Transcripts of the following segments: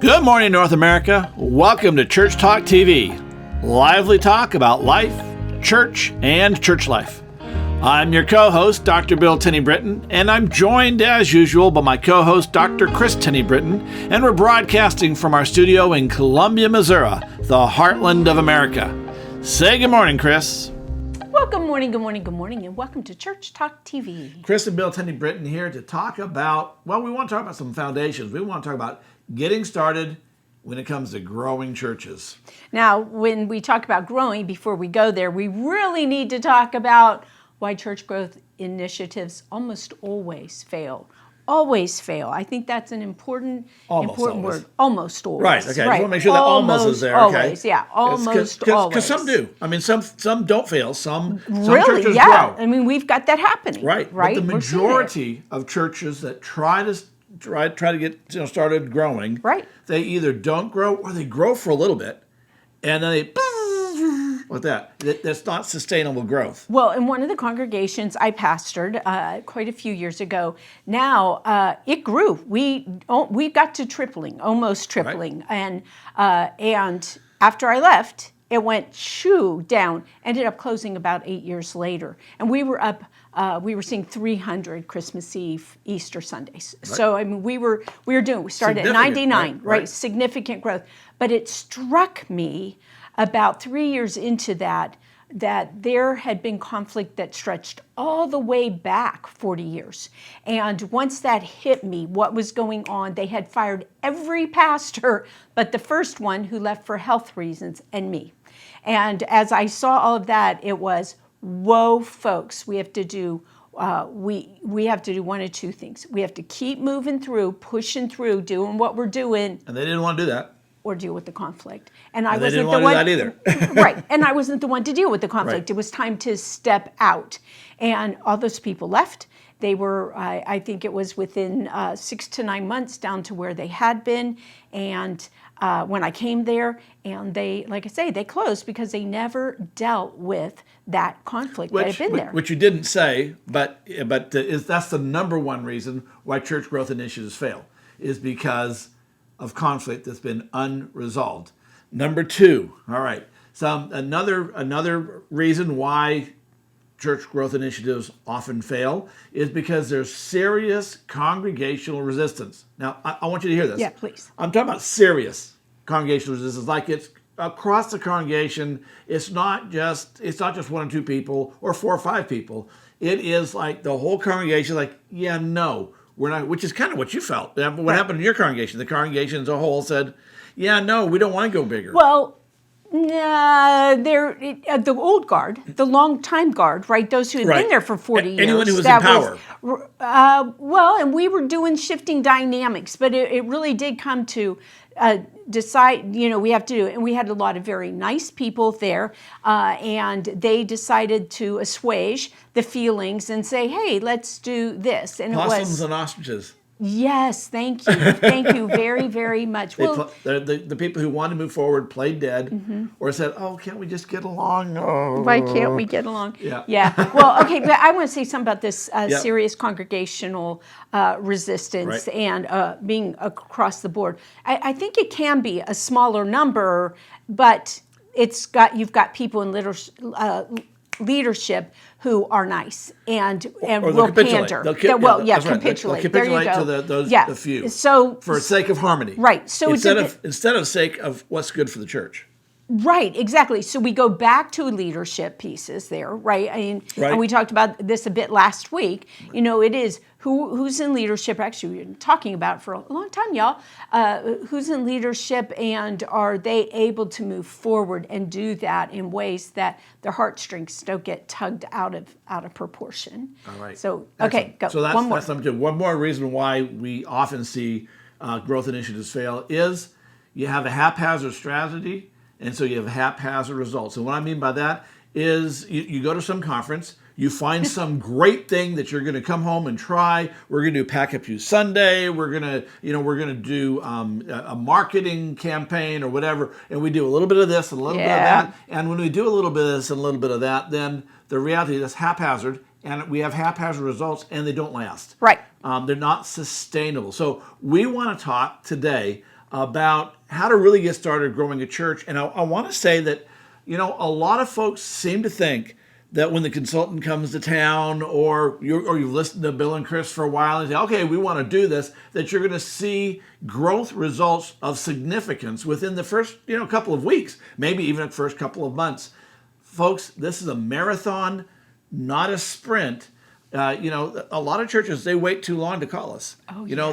Good morning, North America. Welcome to Church Talk TV. Lively talk about life, church, and church life. I'm your co-host, Dr. Bill Tenney-Britton, and I'm joined, as usual, by my co-host, Dr. Kris Tenney-Britton, and we're broadcasting from our studio in Columbia, Missouri, the heartland of America. Say good morning, Kris. Well, good morning, and welcome to Church Talk TV. Kris and Bill Tenney-Britton here to talk about, we want to talk about some foundations. We want to talk about getting started when it comes to growing churches. Now, when we talk about growing, before we go there, we really need to talk about why church growth initiatives almost always fail. Always fail. I think that's an important word. Almost always. Right, okay. Just want to make sure that almost is there. Okay. Always, yeah. Almost always. Because some do. I mean, some don't fail. Some really, churches yeah. grow. I mean, we've got that happening. Right. But the majority of churches that try to get started growing, right, they either don't grow or they grow for a little bit, and then they with that. That's not sustainable growth. Well, in one of the congregations I pastored quite a few years ago, now it grew. We got to almost tripling, right. And after I left, it went down. Ended up closing about 8 years later, and we were up. We were seeing 300 Christmas Eve, Easter Sundays. Right. So I mean, we started at 99, right? Significant growth. But it struck me about 3 years into that there had been conflict that stretched all the way back 40 years. And once that hit me, what was going on, they had fired every pastor but the first one who left for health reasons and me. And as I saw all of that, it was, whoa, folks, we have to do we have to do one of two things. We have to keep moving through, pushing through, doing what we're doing. And they didn't want to do that. Or deal with the conflict. And I wasn't the one that either. Right. And I wasn't the one to deal with the conflict. Right. It was time to step out. And all those people left. They were, I think it was within 6 to 9 months down to where they had been. And when I came there, and they, like I say, they closed because they never dealt with that conflict that had been there. Which you didn't say, but that's the number one reason why church growth initiatives fail, is because of conflict that's been unresolved. Number two, all right, another reason why church growth initiatives often fail is because there's serious congregational resistance. Now, I want you to hear this. Yeah, please. I'm talking about serious congregational resistance, like it's across the congregation. It's not just one or two people or 4 or 5 people. It is like the whole congregation, like, yeah, no. We're not, which is kind of what you felt. What happened in your congregation? The congregation as a whole said, yeah, no, we don't want to go bigger. Well, the old guard, the long-time guard, right? Those who had been there for 40 years. Anyone who was in power. And we were doing shifting dynamics, but it really did come to decide, we have to do it. And we had a lot of very nice people there, and they decided to assuage the feelings and say, hey, let's do this. And Possums and ostriches. Yes, thank you. Thank you very, very much. The people who wanted to move forward played dead, or said, oh, can't we just get along? Oh. Why can't we get along? Yeah. Well, okay, but I want to say something about this serious congregational resistance and being across the board. I think it can be a smaller number, but you've got people in leadership who are nice and will pander. Capitulate. Capitulate. They'll There you capitulate go. to the few. So for sake of harmony. Right. So instead of sake of what's good for the church. Right, exactly. So we go back to leadership pieces there, right? And we talked about this a bit last week. It is who's in leadership. Actually, we've been talking about it for a long time, y'all. Who's in leadership, and are they able to move forward and do that in ways that their heartstrings don't get tugged out of proportion? All right. So okay, go. So that's something too. One more reason why we often see growth initiatives fail is you have a haphazard strategy. And so you have haphazard results. And what I mean by that is you go to some conference, you find some great thing that you're going to come home and try. We're going to do Pack Up You Sunday. We're going to do a marketing campaign or whatever. And we do a little bit of this and a little bit of that. And when we do a little bit of this and a little bit of that, then the reality is haphazard. And we have haphazard results, and they don't last. Right. They're not sustainable. So we want to talk today about how to really get started growing a church. And I want to say that, a lot of folks seem to think that when the consultant comes to town, or you've listened to Bill and Kris for a while and say, okay, we want to do this, that you're going to see growth results of significance within the first couple of weeks, maybe even the first couple of months. Folks, this is a marathon, not a sprint. A lot of churches, they wait too long to call us. Oh, yeah.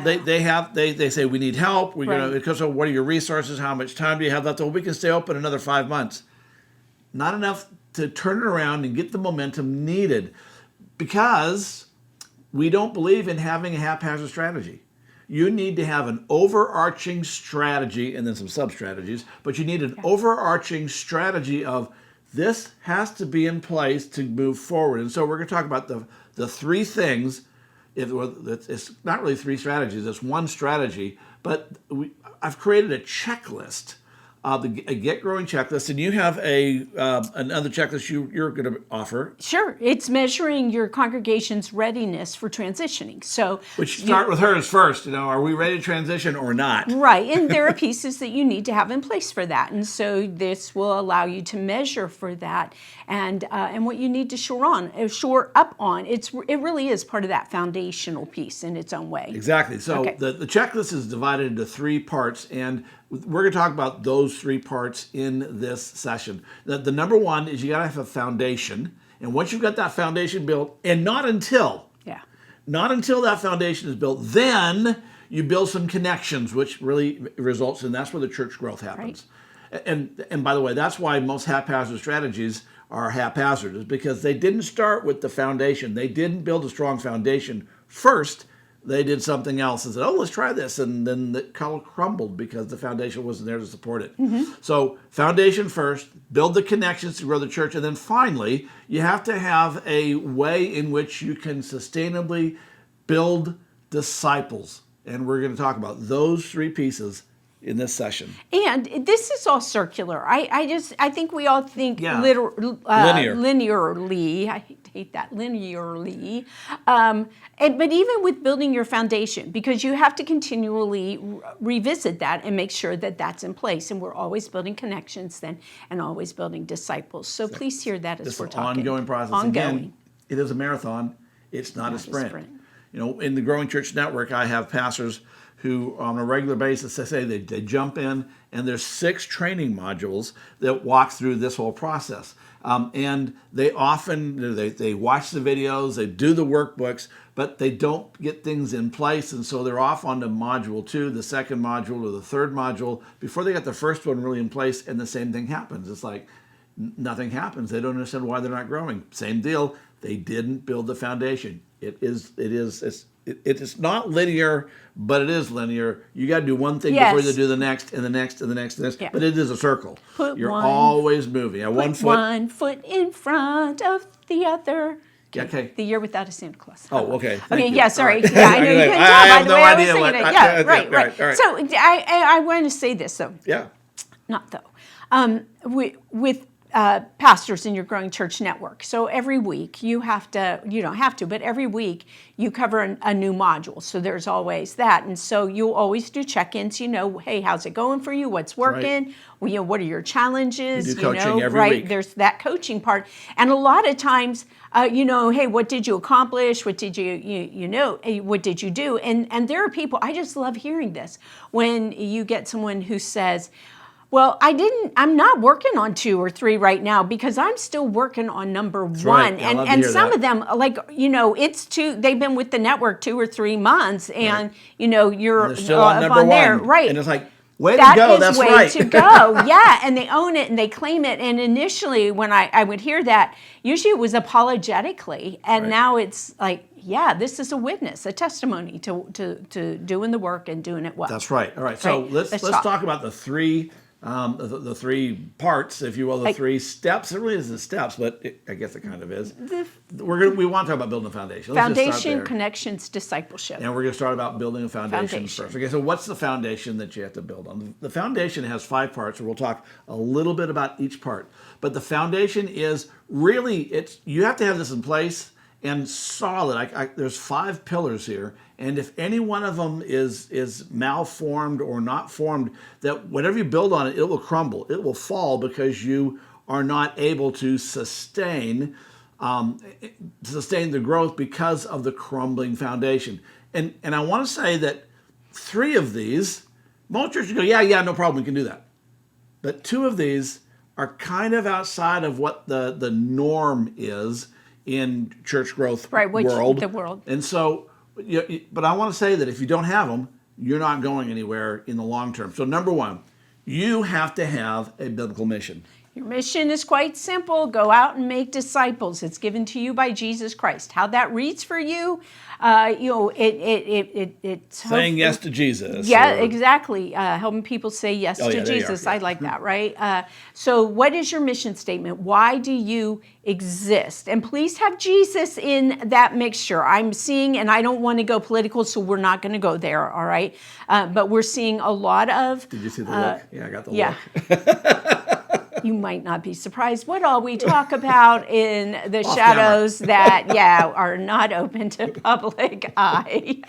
They say, we need help. We're Right. going to, because of what are your resources? How much time do you have left? Well, we can stay open another 5 months. Not enough to turn it around and get the momentum needed, because we don't believe in having a haphazard strategy. You need to have an overarching strategy and then some sub-strategies, but you need an overarching strategy of this has to be in place to move forward. And so we're going to talk about the three things. It's not really three strategies, it's one strategy, but I've created a checklist, a Get Growing checklist, and you have another checklist you're going to offer. Sure. It's measuring your congregation's readiness for transitioning. So, Which start with hers first. Are we ready to transition or not? right. And there are pieces that you need to have in place for that. And so this will allow you to measure for that and what you need to shore up on. It really is part of that foundational piece in its own way. Exactly. So Okay. the checklist is divided into 3 parts, and we're going to talk about those 3 parts in this session. The number one is you got to have a foundation. And once you've got that foundation built, and not until that foundation is built, then you build some connections, which really results in, that's where the church growth happens. Right. And by the way, that's why most haphazard strategies are haphazard, is because they didn't start with the foundation. They didn't build a strong foundation first. They did something else and said, oh, let's try this. And then it crumbled because the foundation wasn't there to support it. Mm-hmm. So foundation first, build the connections to grow the church. And then finally, you have to have a way in which you can sustainably build disciples. And we're going to talk about those 3 pieces in this session. And this is all circular. I think we all think Linear. linearly. I hate that, linearly. But even with building your foundation, because you have to continually revisit that and make sure that that's in place. And we're always building connections then, and always building disciples. So please hear that as we're talking. This ongoing process. Ongoing. Again, it is a marathon. It's not a sprint. In the Growing Church Network, I have pastors who on a regular basis, they jump in, and there's 6 training modules that walk through this whole process. And they often, they watch the videos, they do the workbooks, but they don't get things in place. And so they're off onto module 2, the second module, or the third module, before they got the first one really in place, and the same thing happens. It's like nothing happens. They don't understand why they're not growing. Same deal. They didn't build the foundation. It's not linear, but it is linear. You got to do one thing before you do the next, and the next, and the next, and the next. Yeah. But it is a circle. You're always moving. One foot in front of the other. Okay. The Year Without a Santa Claus. Oh, okay. Okay, you. yeah, sorry. Right. Yeah, I know you couldn't tell I by have the no way idea I was what. singing it. Yeah, right. Right. So I want to say this, though. Yeah. Not though. With pastors in your Growing Church Network. So every week you don't have to, but every week you cover a new module. So there's always that. And so you'll always do check-ins, hey, how's it going for you? What's working? Right. What are your challenges? You do coaching every week. There's that coaching part. And a lot of times, hey, what did you accomplish? What did what did you do? And there are people, I just love hearing this, when you get someone who says, well, I'm not working on 2 or 3 right now because I'm still working on number 1. Right. And some of them, it's 2, they've been with the network 2 or 3 months, and, you're still on number 1. There. Right. And it's like, way to go, that's right. That is way to go, yeah, and they own it and they claim it. And initially, when I would hear that, usually it was apologetically, and now it's like, yeah, this is a witness, a testimony to doing the work and doing it well. That's right. All right, so let's talk about the 3 the 3 parts, if you will, the 3 steps. It really isn't steps, but I guess it kind of is. We want to talk about building a foundation. Let's just start there. Connections, discipleship. And we're going to start about building a foundation first. Okay, so what's the foundation that you have to build on? The foundation has 5 parts, and we'll talk a little bit about each part. But the foundation is really, you have to have this in place, and solid. There's 5 pillars here, and if any one of them is malformed or not formed, that whatever you build on it, it will crumble. It will fall because you are not able to sustain the growth because of the crumbling foundation. And I want to say that 3 of these, most churches go, yeah, no problem, we can do that. But 2 of these are kind of outside of what the norm is in church growth world. The world. And so, but I want to say that if you don't have them, you're not going anywhere in the long term. So number 1, you have to have a biblical mission. Your mission is quite simple. Go out and make disciples. It's given to you by Jesus Christ. How that reads for you, it's saying yes to Jesus. Yeah, exactly. Helping people say yes to Jesus. I like that, right? So what is your mission statement? Why do you exist? And please have Jesus in that mixture. I'm seeing, and I don't want to go political, so we're not going to go there, all right? But we're seeing a lot of... Did you see the look? Yeah, I got the look. You might not be surprised what all we talk about in the shadows that, are not open to public eye.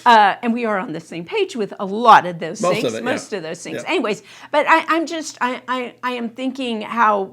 And we are on the same page with a lot of those things, most of those things. Yeah. Anyways, but I am thinking how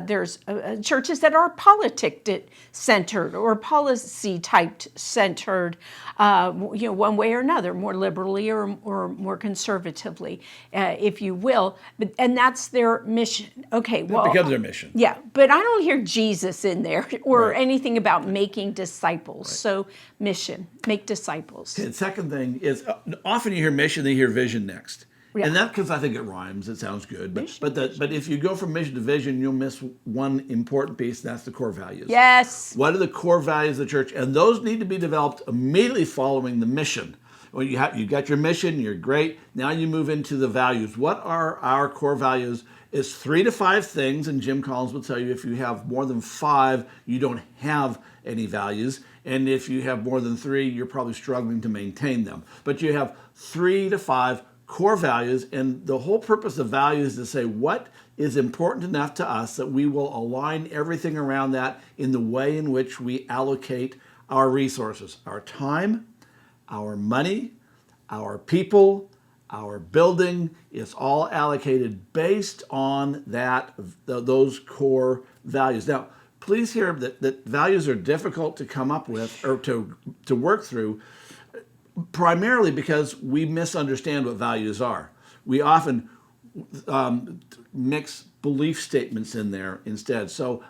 there's churches that are politic-centered or policy-type centered, one way or another, more liberally or more conservatively, if you will. And that's their mission. Okay, well, it becomes their mission. Yeah, but I don't hear Jesus in there or anything about making disciples. Right. So mission, make disciples. Okay, the second thing is often you hear mission, then you hear vision next. Yeah. And that's because I think it rhymes. It sounds good. But if you go from mission to vision, you'll miss one important piece, and that's the core values. Yes. What are the core values of the church? And those need to be developed immediately following the mission. Well, you got your mission, you're great. Now you move into the values. What are our core values? It's 3 to 5 things, and Jim Collins will tell you if you have more than 5, you don't have any values. And if you have more than 3, you're probably struggling to maintain them. But you have 3 to 5 core values, and the whole purpose of values is to say what is important enough to us that we will align everything around that in the way in which we allocate our resources, our time, our money, our people, our building. Is all allocated based on those core values. Now, please hear that values are difficult to come up with or to work through, primarily because we misunderstand what values are. We often mix belief statements in there instead. So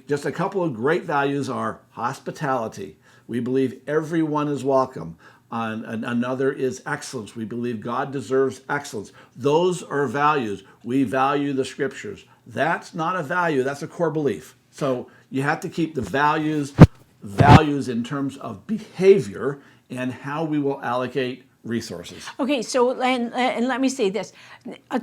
just a couple of great values are hospitality. We believe everyone is welcome. And another is excellence. We believe God deserves excellence. Those are values. We value the scriptures. That's not a value, that's a core belief. So you have to keep the values in terms of behavior and how we will allocate resources. Okay, so and let me say this.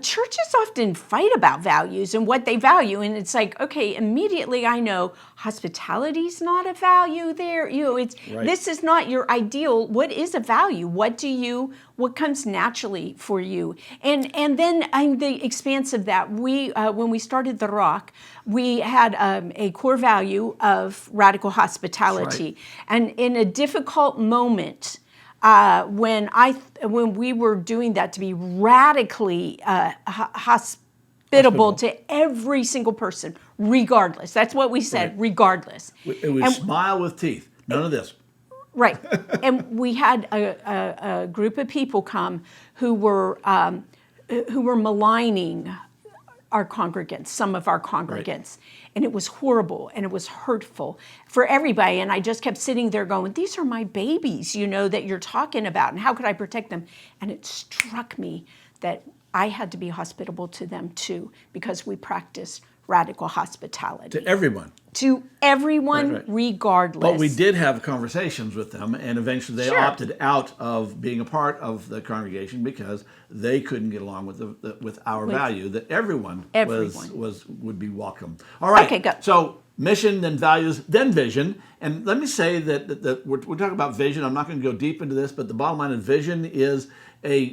Churches often fight about values and what they value, and it's like, okay, immediately I know hospitality's not a value there. This is not your ideal. What is a value? What comes naturally for you? And then the expanse of that, when we started The Rock, we had a core value of radical hospitality. Right. And in a difficult moment, when we were doing that, to be radically hospitable to every single person, regardless. That's what we said, right. Regardless. It was smile with teeth. None of this. Right. And we had a group of people come who were maligning our congregants, some of our congregants. Right. And it was horrible and it was hurtful for everybody. And I just kept sitting there going, these are my babies, that you're talking about. And how could I protect them? And it struck me that I had to be hospitable to them too, because we practiced radical hospitality. To everyone. To everyone, right. Regardless. But we did have conversations with them, and eventually they opted out of being a part of the congregation because they couldn't get along with our value that everyone. would be welcome. All right. Okay, go. So mission, then values, then vision. And let me say that we're talking about vision. I'm not going to go deep into this, but the bottom line of vision is a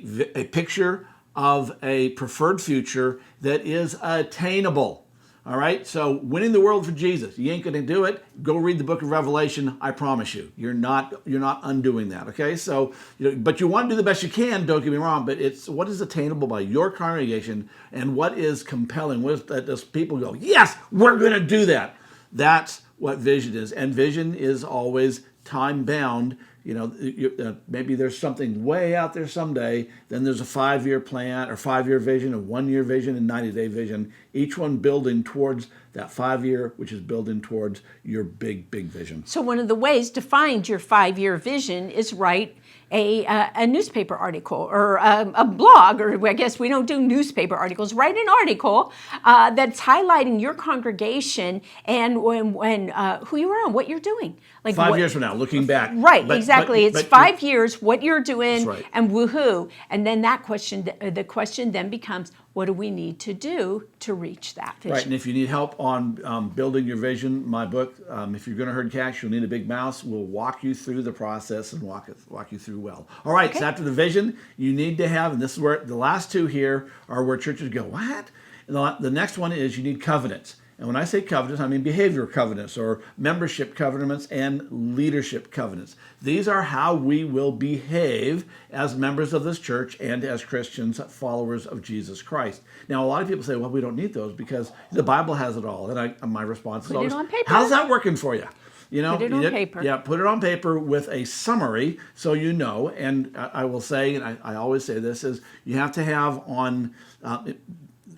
picture of a preferred future that is attainable. All right, so winning the world for Jesus. You ain't going to do it. Go read the book of Revelation. I promise you, you're not undoing that. Okay, so but you want to do the best you can. Don't get me wrong, but it's what is attainable by your congregation and what is compelling. What is that? Does people go, yes, we're going to do that? That's what vision is, and vision is always time bound. Maybe there's something way out there someday. Then there's a 5-year plan or 5-year vision, a 1-year vision, and 90-day vision. Each one building towards that 5-year, which is building towards your big vision. So one of the ways to find your 5-year vision is write a newspaper article or a blog, or I guess we don't do newspaper articles. Write an article that's highlighting your congregation and when who you are and what you're doing. Like 5 years from now, looking back. Right, exactly. It's 5 years, what you're doing, right. And woohoo. And then the question then becomes, what do we need to do to reach that vision? Right, and if you need help on building your vision, my book, if you're going to herd cats, you'll need a big mouse. We'll walk you through the process and walk you through well. All right, okay. So after the vision, you need to have, and this is where the last two here are where churches go, what? And the next one is you need covenants. And when I say covenants, I mean behavior covenants or membership covenants and leadership covenants. These are how we will behave as members of this church and as Christians, followers of Jesus Christ. Now, a lot of people say, well, we don't need those because the Bible has it all. And my response is always, how's that working for you? Put it on paper. Yeah, put it on paper with a summary so you know. And I will say, and I always say this, is you have to have on...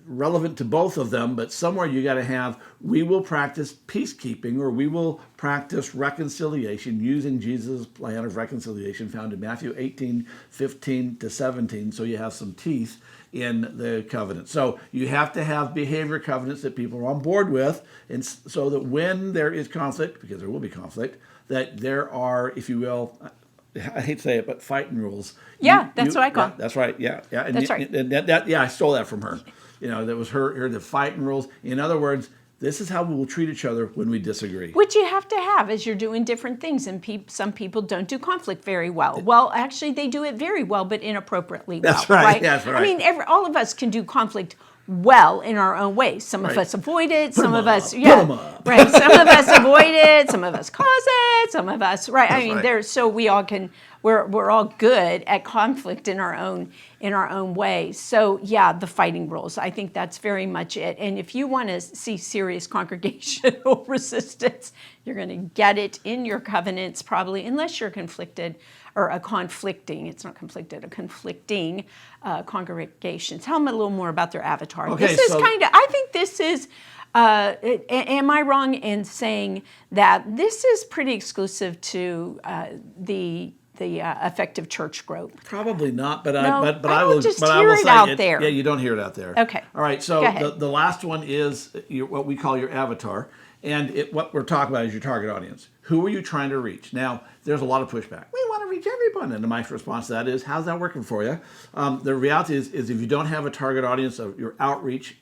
relevant to both of them, but somewhere you got to have, we will practice peacekeeping or we will practice reconciliation using Jesus' plan of reconciliation found in Matthew 18:15-17. So you have some teeth in the covenant. So you have to have behavior covenants that people are on board with, and so that when there is conflict, because there will be conflict, that there are, if you will, I hate to say it, but fighting rules. Yeah, that's what I call. That's right. Yeah. And that's right. Yeah, I stole that from her. That was her the fighting rules. In other words, this is how we will treat each other when we disagree. Which you have to have as you're doing different things. And some people don't do conflict very well. Well, actually, they do it very well, but inappropriately well. That's right. That's right. I mean, all of us can do conflict well in our own ways. Some of us avoid it. Some of us, right. Some of us avoid it. Some of us cause it. Some of us, right. I mean, there's so we all can. We're all good at conflict in our own way. So yeah, the fighting rules. I think that's very much it. And if you want to see serious congregational resistance, you're going to get it in your covenants probably, unless you're conflicted or a conflicting. It's not conflicted. A conflicting congregation. Tell them a little more about their avatar. Okay, this is I think this is. Am I wrong in saying that this is pretty exclusive to the effective church group? Probably not, but I will say it out there. Yeah, you don't hear it out there. Okay. All right. So the last one is what we call your avatar, and what we're talking about is your target audience. Who are you trying to reach? Now, there's a lot of pushback. We want to reach everyone, and my response to that is, how's that working for you? The reality is if you don't have a target audience of your outreach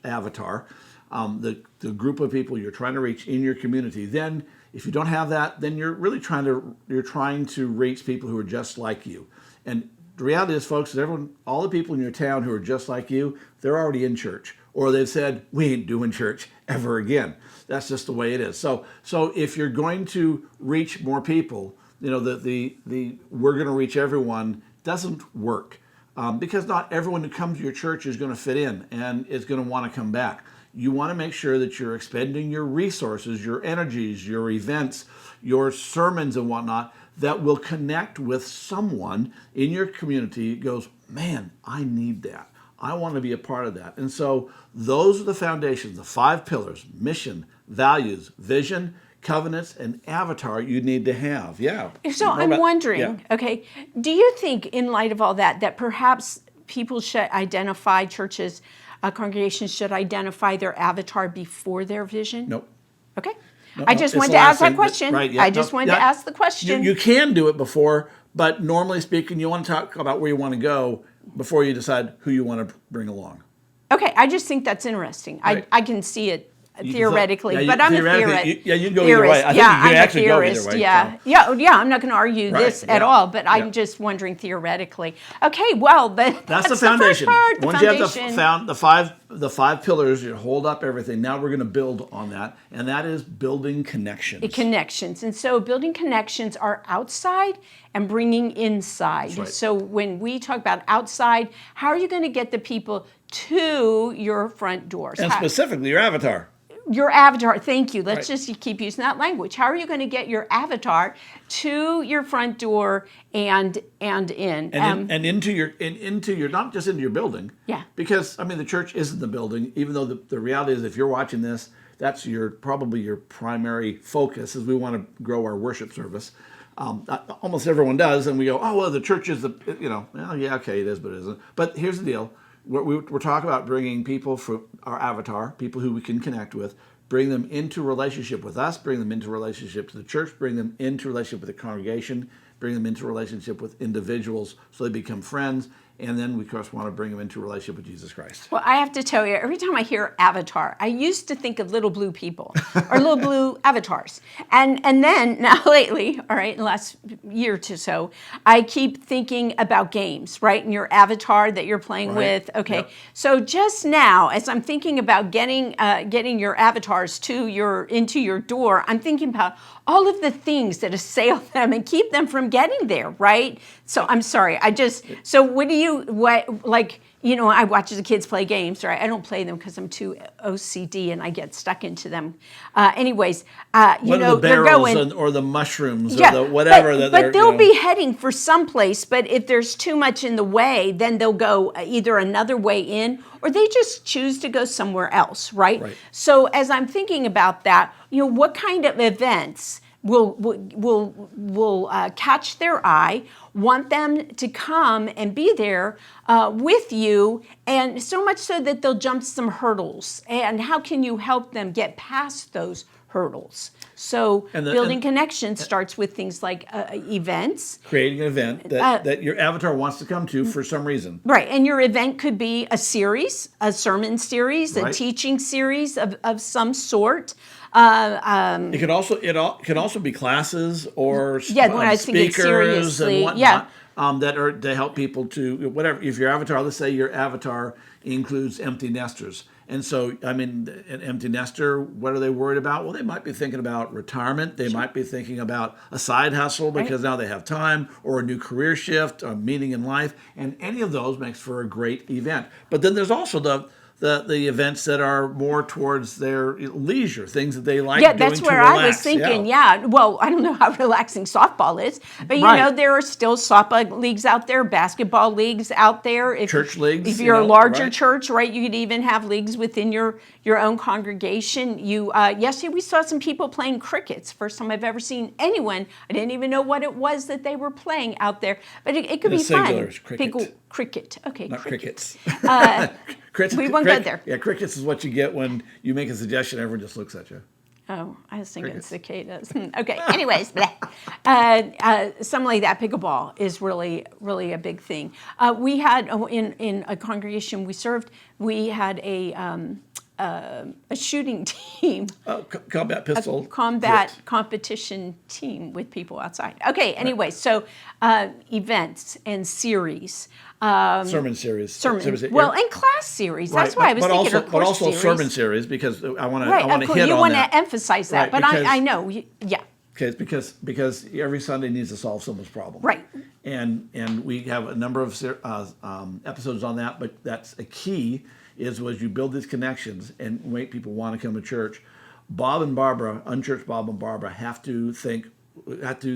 avatar, the group of people you're trying to reach in your community, then if you don't have that, then you're really trying to reach people who are just like you. And the reality is, folks, that all the people in your town who are just like you, they're already in church, or they've said, we ain't doing church ever again. That's just the way it is. So if you're going to reach more people, the we're going to reach everyone doesn't work, because not everyone who comes to your church is going to fit in and is going to want to come back. You want to make sure that you're expending your resources, your energies, your events, your sermons and whatnot that will connect with someone in your community who goes, man, I need that. I want to be a part of that. And so those are the foundations, the 5 pillars: mission, values, vision, covenants, and avatar you need to have. Yeah. So I'm wondering, okay, do you think in light of all that perhaps people should identify churches, congregations should identify their avatar before their vision? Nope. Okay. I just wanted to ask that question. Right, yeah, I just wanted to ask the question. You can do it before, but normally speaking, you want to talk about where you want to go before you decide who you want to bring along. Okay. I just think that's interesting. Right. I can see it theoretically, yeah, but I'm a theoretically, theorist. yeah, you can go either way. I think you I'm can a actually go theorist. either way. Yeah, So. yeah. I'm not going to argue this at all, but I'm just wondering theoretically. Okay, well, That's the foundation. The first part, the Once foundation. you have the five pillars, you hold up everything. Now we're going to build on that, and that is building connections. Connections. And so building connections are outside and bringing inside. Right. So when we talk about outside, how are you going to get the people to your front doors? And specifically your avatar. Your avatar, thank you. Let's just keep using that language. How are you going to get your avatar to your front door and in? And into your not just into your building. Yeah. Because the church isn't the building, even though the reality is if you're watching this, that's probably your primary focus is we want to grow our worship service. Almost everyone does, and we go, oh well, the church is well, yeah, okay, it is, but it isn't. But here's the deal. We're talking about bringing people from our avatar, people who we can connect with, bring them into relationship with us, bring them into relationship to the church, bring them into relationship with the congregation, bring them into relationship with individuals so they become friends, and then we, of course, want to bring them into a relationship with Jesus Christ. Well, I have to tell you, every time I hear avatar, I used to think of little blue people or little blue avatars. And then, now lately, all right, in the last year or so, I keep thinking about games, right? And your avatar that you're playing with. Okay, yep. So just now, as I'm thinking about getting your avatars into your door, I'm thinking about all of the things that assail them and keep them from getting there, right? So I'm sorry, I watch the kids play games, right? I don't play them because I'm too OCD and I get stuck into them. The barrels they're going, or the mushrooms or the whatever. But they'll be heading for someplace, but if there's too much in the way, then they'll go either another way in or they just choose to go somewhere else, right? So as I'm thinking about that, what kind of events will catch their eye, want them to come and be there with you, and so much so that they'll jump some hurdles. And how can you help them get past those hurdles? So building connections starts with things like events. Creating an event that your avatar wants to come to for some reason. Right, and your event could be a series, a sermon series, a teaching series of some sort. It can also be classes or speakers and whatnot that are to help people to whatever. If your avatar, let's say your avatar includes empty nesters. And so, an empty nester, what are they worried about? Well, they might be thinking about retirement. They might be thinking about a side hustle because now they have time, or a new career shift, a meaning in life. And any of those makes for a great event. But then there's also the events that are more towards their leisure, things that they like doing to relax. Yeah, that's where I was thinking, Well, I don't know how relaxing softball is, but there are still softball leagues out there, basketball leagues out there. Church leagues. If you're a larger church, right, you could even have leagues within your own congregation. Yesterday we saw some people playing crickets. First time I've ever seen anyone. I didn't even know what it was that they were playing out there, but it could be fun. Cricket. Okay, not crickets. We won't go there. Yeah, crickets is what you get when you make a suggestion. Everyone just looks at you. Oh, I was thinking cicadas. Okay. Anyways, something like that. Pickleball is really, really a big thing. We had in a congregation we served. We had a shooting team. Combat pistol. Combat competition team with people outside. Okay. Anyway, so events and series. Sermon series. Well, and class series. That's why I was thinking of course but also series. Sermon series because I want to hit on that. You want to emphasize that, but I know. Yeah. Okay, because every Sunday needs to solve someone's problem. Right. And we have a number of episodes on that, but that's a key is you build these connections and make people want to come to church. Bob and Barbara, unchurched Bob and Barbara, have to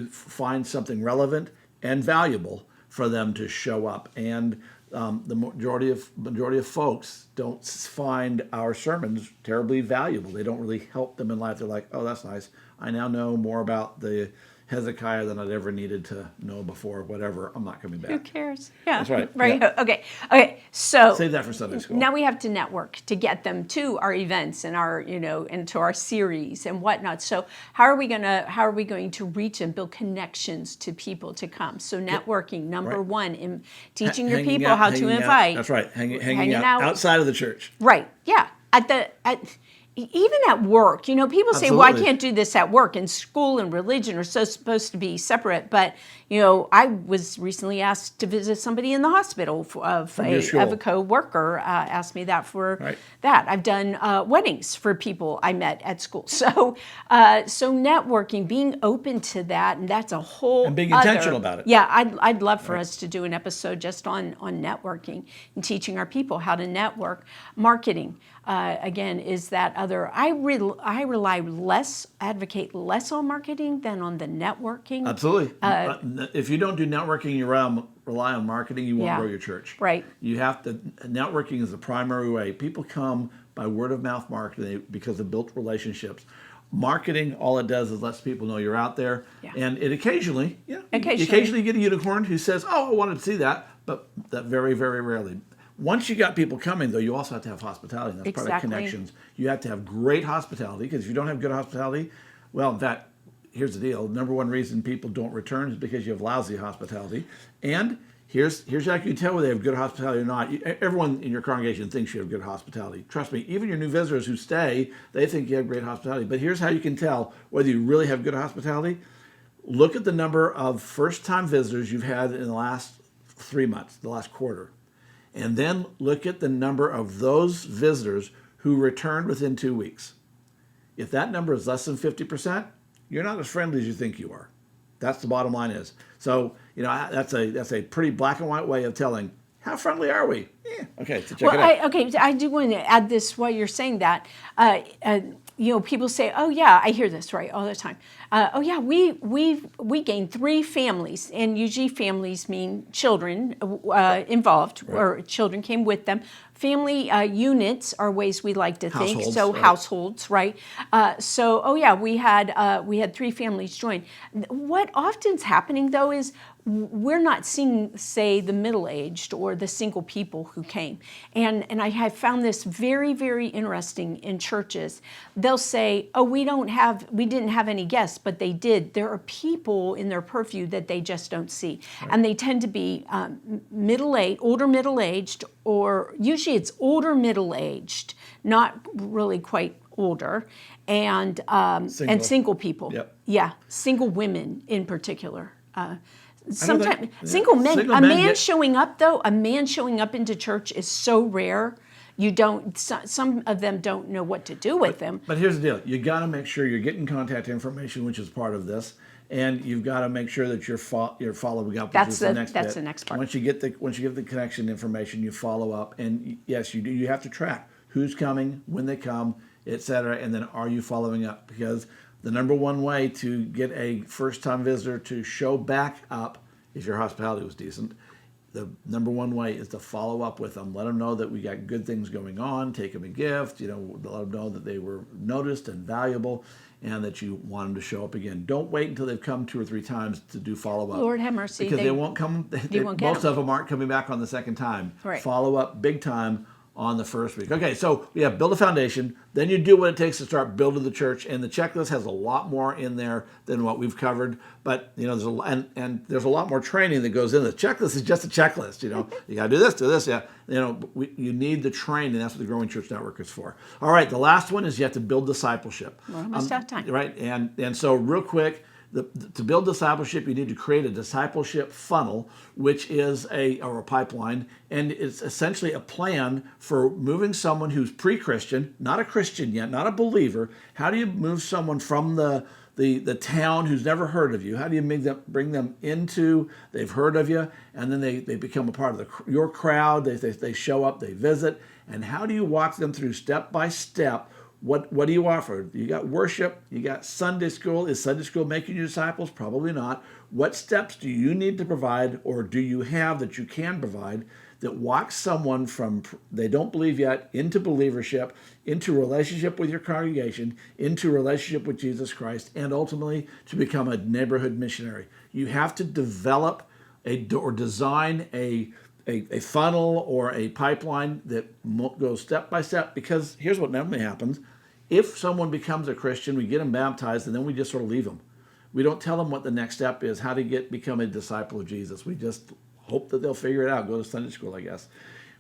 find something relevant and valuable for them to show up. And the majority of folks don't find our sermons terribly valuable. They don't really help them in life. They're like, oh, that's nice. I now know more about the Hezekiah than I'd ever needed to know before. Whatever, I'm not coming back. Who cares? Yeah, that's right. Right. Yeah. Okay. So save that for Sunday school. Now we have to network to get them to our events and our, and to our series and whatnot. So how are we going to reach and build connections to people to come? So networking, number one, in teaching your people how to invite. That's right. Hanging out outside of the church. Right. Yeah. even at work, people say, well, I Absolutely. can't do this at work, and school and religion are so supposed to be separate. But, I was recently asked to visit somebody in the hospital of a co-worker, asked me that for Right. that. I've done weddings for people I met at school. So networking, being open to that, and that's a whole And being other, intentional about it. Yeah, I'd love for us to do an episode just on networking and teaching our people how to network. Marketing, again, is that other. I rely less, advocate less on marketing than on the networking. Absolutely. If you don't do networking, you rely on marketing, you won't Yeah. grow your church. Right. You have to, networking is the primary way. People come by word of mouth marketing because they've built relationships. Marketing, all it does is lets people know you're out there. Yeah. And it occasionally, you Occasionally. occasionally get a unicorn who says, oh, I wanted to see that, but that very, very rarely. Once you got people coming, though, you also have to have hospitality. And that's part of Exactly. connections. You have to have great hospitality, because if you don't have good hospitality, well, in fact, here's the deal. Number one reason people don't return is because you have lousy hospitality. And here's how you can tell whether they have good hospitality or not. Everyone in your congregation thinks you have good hospitality. Trust me, even your new visitors who stay, they think you have great hospitality. But here's how you can tell whether you really have good hospitality. Look at the number of first-time visitors you've had in the last 3 months, the last quarter. And then look at the number of those visitors who returned within 2 weeks. If that number is less than 50%, you're not as friendly as you think you are. That's the bottom line is. So, that's a pretty black and white way of telling how friendly are we? Okay, so check it out. I do want to add this while you're saying that. People say, "Oh yeah," I hear this right all the time. "Oh yeah, we gained 3 families," and usually families mean children involved, or children came with them. Family units are ways we like to think. Households, So right. households, right? Oh yeah, we had 3 families join. What often's happening though is we're not seeing, say, the middle-aged or the single people who came. And I have found this very, very interesting in churches. They'll say, oh, we didn't have any guests, but they did. There are people in their purview that they just don't see. Right. And they tend to be older middle-aged, or usually it's older middle-aged, not really quite older, and single people. Yep. Yeah, single women in particular. Sometimes single men. Single men Showing up though, a man showing up into church is so rare. Some of them don't know what to do with them. But here's the deal: you got to make sure you're getting contact information, which is part of this, and you've got to make sure that you're following up. That's the next part. Once you get the connection information, you follow up, and yes, you do. You have to track who's coming, when they come, etc., and then are you following up? Because the number one way to get a first-time visitor to show back up, if your hospitality was decent, the number one way is to follow up with them. Let them know that we got good things going on. Take them a gift. Let them know that they were noticed and valuable, and that you want them to show up again. Don't wait until they've come 2 or 3 times to do follow-up. Lord have mercy. Because they won't come. Most of them aren't coming back on the second time. Right. Follow up big time on the first week. Okay, so we have build a foundation. Then you do what it takes to start building the church, and the checklist has a lot more in there than what we've covered. But there's a lot more training that goes in. The checklist is just a checklist. You got to do this. Yeah. You need the training. That's what the Growing Church Network is for. All right, the last one is you have to build discipleship. We're almost out of time. Right, and so real quick. To build discipleship, you need to create a discipleship funnel, which is a pipeline, and it's essentially a plan for moving someone who's pre-Christian, not a Christian yet, not a believer. How do you move someone from the town who's never heard of you? How do you bring them into, they've heard of you, and then they become a part of your crowd, they show up, they visit, and how do you walk them through step by step? What do you offer? You got worship, you got Sunday school. Is Sunday school making you disciples? Probably not. What steps do you need to provide, or do you have that you can provide, that walks someone from they don't believe yet into believership, into relationship with your congregation, into relationship with Jesus Christ, and ultimately to become a neighborhood missionary? You have to develop or design a funnel or a pipeline that goes step by step, because here's what normally happens. If someone becomes a Christian, we get them baptized, and then we just sort of leave them. We don't tell them what the next step is, how to become a disciple of Jesus. We just hope that they'll figure it out, go to Sunday school, I guess.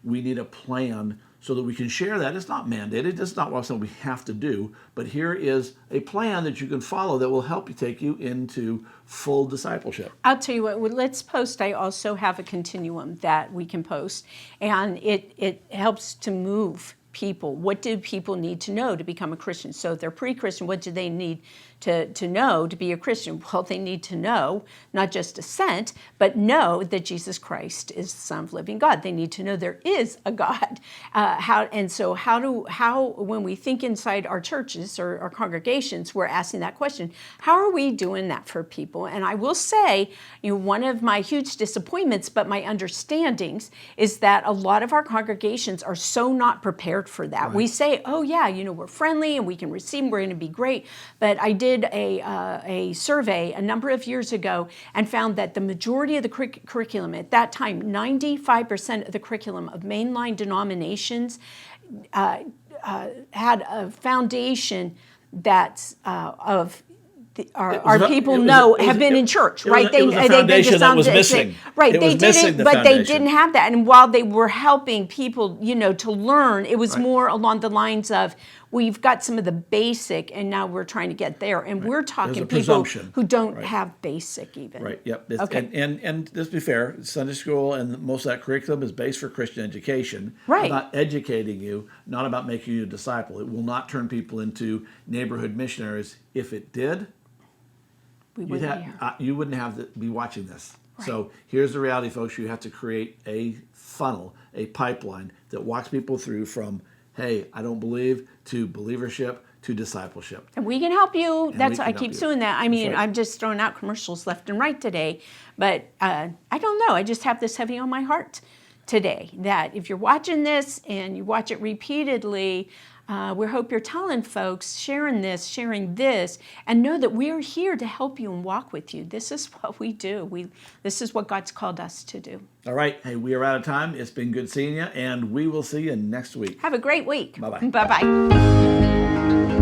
We need a plan so that we can share that. It's not mandated. It's not something we have to do. But here is a plan that you can follow that will help you take you into full discipleship. I'll tell you what, let's post. I also have a continuum that we can post, and it helps to move people. What do people need to know to become a Christian? So if they're pre-Christian, what do they need to know to be a Christian? Well, they need to know, not just assent, but know that Jesus Christ is the Son of the living God. They need to know there is a God. How when we think inside our churches or our congregations, we're asking that question, how are we doing that for people? And I will say, one of my huge disappointments, but my understandings, is that a lot of our congregations are so not prepared for that. Right. We say, oh yeah, we're friendly and we can receive, we're going to be great. But I did a survey a number of years ago and found that the majority of the curriculum at that time, 95% of the curriculum of mainline denominations had a foundation that's of our people have been in church, right? It was a foundation that was missing. Right, they didn't, but they didn't have that. And while they were helping people, to learn, it was more along the lines of, we've got some of the basic, and now we're trying to get there. And we're talking people who don't have basic even. Right. Yep. Okay. And let's be fair, Sunday school and most of that curriculum is based for Christian education. Right. About educating you, not about making you a disciple. It will not turn people into neighborhood missionaries. If it did, you wouldn't have to be watching this. Right. So here's the reality, folks. You have to create a funnel, a pipeline that walks people through from, hey, I don't believe, to believership, to discipleship. And we can help you. I keep doing that. I mean, I'm just throwing out commercials left and right today. But I don't know. I just have this heavy on my heart today that if you're watching this and you watch it repeatedly, we hope you're telling folks, sharing this, and know that we're here to help you and walk with you. This is what we do. This is what God's called us to do. All right. Hey, we are out of time. It's been good seeing you, and we will see you next week. Have a great week. Bye-bye. Bye-bye.